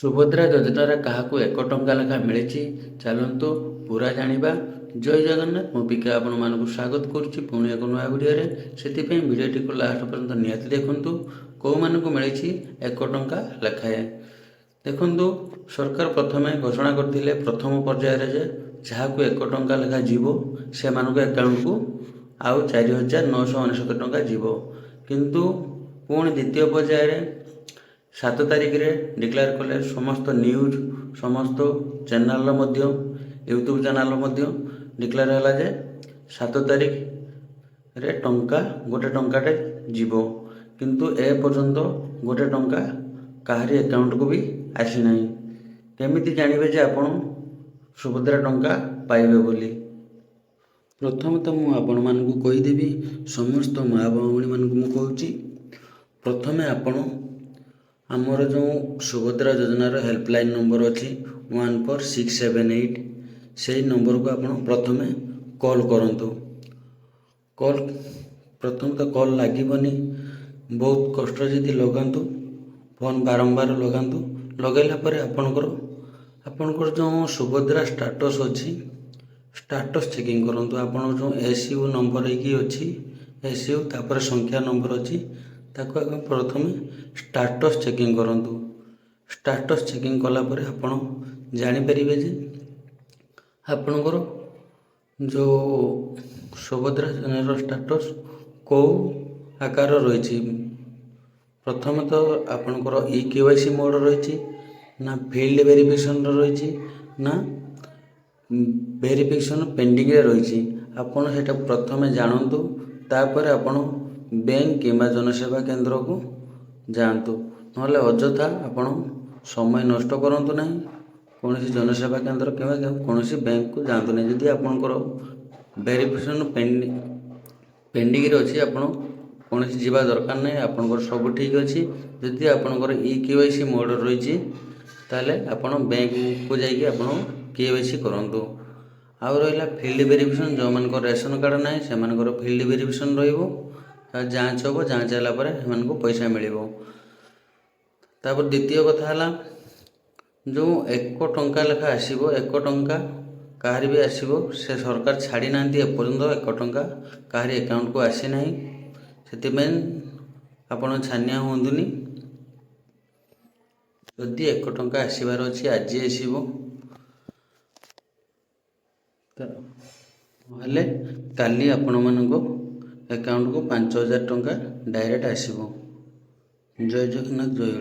ସୁଭଦ୍ରା ଯୋଜନାରେ କାହାକୁ 1 ଟଙ୍କା ଲେଖା ମିଳିଛି? ଚାଲନ୍ତୁ ପୁରା ଜାଣିବା। ଜୟ ଜଗନ୍ନାଥ। ମୁଁ ପିକେ ଆପଣମାନଙ୍କୁ ସ୍ୱାଗତ କରୁଛି ପୁଣି ଏକ ନୂଆ ଭିଡ଼ିଓରେ। ସେଥିପାଇଁ ଭିଡ଼ିଓଟିକୁ ଲାଷ୍ଟ ପର୍ଯ୍ୟନ୍ତ ନିହାତି ଦେଖନ୍ତୁ। କେଉଁମାନଙ୍କୁ ମିଳିଛି 1 ଟଙ୍କା ଲେଖାଏଁ? ଦେଖନ୍ତୁ, ସରକାର ପ୍ରଥମେ ଘୋଷଣା କରିଥିଲେ ପ୍ରଥମ ପର୍ଯ୍ୟାୟରେ ଯେ ଯାହାକୁ 1 ଟଙ୍କା ଲେଖା ଯିବ ସେମାନଙ୍କ ଆକାଉଣ୍ଟକୁ ଆଉ 4,999 ଟଙ୍କା ଯିବ। କିନ୍ତୁ ପୁଣି ଦ୍ୱିତୀୟ ପର୍ଯ୍ୟାୟରେ 7 ତାରିଖରେ ଡିକ୍ଲେୟାର କଲେ ସମସ୍ତ ନ୍ୟୁଜ୍, ସମସ୍ତ ଚ୍ୟାନେଲର ମଧ୍ୟ, ୟୁଟ୍ୟୁବ୍ ଚ୍ୟାନେଲ ମଧ୍ୟ ଡିକ୍ଲେୟାର ହେଲା ଯେ 7 ତାରିଖରେ ଗୋଟେ ଟଙ୍କାଟେ ଯିବ। କିନ୍ତୁ ଏ ପର୍ଯ୍ୟନ୍ତ ଗୋଟେ ଟଙ୍କା କାହାରି ଆକାଉଣ୍ଟକୁ ବି ଆସିନାହିଁ। କେମିତି ଜାଣିବେ ଯେ ଆପଣ ସୁଭଦ୍ରା ଟଙ୍କା ପାଇବେ ବୋଲି? ପ୍ରଥମତଃ ମୁଁ ଆପଣମାନଙ୍କୁ କହିଦେବି, ସମସ୍ତ ମା' ଭଉଣୀମାନଙ୍କୁ ମୁଁ କହୁଛି, ପ୍ରଥମେ ଆପଣ ଆମର ଯେଉଁ ସୁଭଦ୍ରା ଯୋଜନାର ହେଲ୍ପଲାଇନ୍ ନମ୍ବର ଅଛି 14678, ସେଇ ନମ୍ବରକୁ ଆପଣ ପ୍ରଥମେ କଲ୍ କରନ୍ତୁ। ପ୍ରଥମତଃ କଲ୍ ଲାଗିବନି, ବହୁତ କଷ୍ଟରେ ଯଦି ଲଗାନ୍ତୁ, ଫୋନ୍ ବାରମ୍ବାର ଲଗାନ୍ତୁ। ଲଗାଇଲା ପରେ ଆପଣଙ୍କର ଯେଉଁ ସୁଭଦ୍ରା ଷ୍ଟାଟସ୍ ଅଛି, ଷ୍ଟାଟସ୍ ଚେକିଂ କରନ୍ତୁ। ଆପଣଙ୍କର ଯେଉଁ SU ନମ୍ବର ହେଇକି ଅଛି, SU ତାପରେ ସଂଖ୍ୟା ନମ୍ବର ଅଛି, ତାକୁ ଆଗ ପ୍ରଥମେ ଷ୍ଟାଟସ୍ ଚେକିଂ କରନ୍ତୁ। ଷ୍ଟାଟସ୍ ଚେକିଂ କଲା ପରେ ଆପଣ ଜାଣିପାରିବେ ଯେ ଆପଣଙ୍କର ଯେଉଁ ସୁଭଦ୍ରା ଯୋଜନାର ଷ୍ଟାଟସ୍ କେଉଁ ଆକାର ରହିଛି। ପ୍ରଥମେ ତ ଆପଣଙ୍କର EKYC ମୋଡ଼ ରହିଛି ନା ଫିଲ୍ଡ ଭେରିଫିକେସନ୍ର ରହିଛି ନା ଭେରିଫିକେସନ୍ ପେଣ୍ଡିଂରେ ରହିଛି। ଆପଣ ସେଇଟା ପ୍ରଥମେ ଜାଣନ୍ତୁ, ତାପରେ ଆପଣ ବ୍ୟାଙ୍କ କିମ୍ବା ଜନସେବା କେନ୍ଦ୍ରକୁ ଯାଆନ୍ତୁ। ନହେଲେ ଅଯଥା ଆପଣ ସମୟ ନଷ୍ଟ କରନ୍ତୁ ନାହିଁ। କୌଣସି ଜନସେବା କେନ୍ଦ୍ର କିମ୍ବା କୌଣସି ବ୍ୟାଙ୍କକୁ ଯାଆନ୍ତୁ ନାହିଁ। ଯଦି ଆପଣଙ୍କର ଭେରିଫିକେସନ୍ ପେଣ୍ଡିଂରେ ଅଛି, ଆପଣ କୌଣସି ଯିବା ଦରକାର ନାହିଁ। ଆପଣଙ୍କର ସବୁ ଠିକ୍ ଅଛି। ଯଦି ଆପଣଙ୍କର EKYC ମୋଡ଼ ରହିଛି, ତାହେଲେ ଆପଣ ବ୍ୟାଙ୍କକୁ ଯାଇକି ଆପଣ KYC କରନ୍ତୁ। ଆଉ ରହିଲା ଫିଲ୍ଡ ଭେରିଫିକେସନ୍, ଯେଉଁମାନଙ୍କର ରେସନ୍ କାର୍ଡ଼ ନାହିଁ ସେମାନଙ୍କର ଫିଲ୍ଡ ଭେରିଫିକେସନ୍ ରହିବ। ଯାଞ୍ଚ ହେବ, ଯାଞ୍ଚ ହେଲା ପରେ ସେମାନଙ୍କୁ ପଇସା ମିଳିବ। ତାପରେ ଦ୍ୱିତୀୟ କଥା ହେଲା, ଯେଉଁ 1 ଟଙ୍କା ଲେଖା ଆସିବ, 1 ଟଙ୍କା କାହାରି ବି ଆସିବ, ସେ ସରକାର ଛାଡ଼ି ନାହାନ୍ତି ଏପର୍ଯ୍ୟନ୍ତ 1 ଟଙ୍କା କାହାରି ଆକାଉଣ୍ଟକୁ ଆସିନାହିଁ। ସେଥିପାଇଁ ଆପଣ ଛାନିଆ ହୁଅନ୍ତୁନି। ଯଦି 1 ଟଙ୍କା ଆସିବାର ଅଛି ଆଜି ଆସିବ, ନହେଲେ କାଲି ଆପଣମାନଙ୍କ ଆକାଉଣ୍ଟକୁ 5,000 ଟଙ୍କା ଡାଇରେକ୍ଟ ଆସିବ। ଜୟ ଜଗନ୍ନାଥ, ଜୟ ଓଡ଼ିଶା।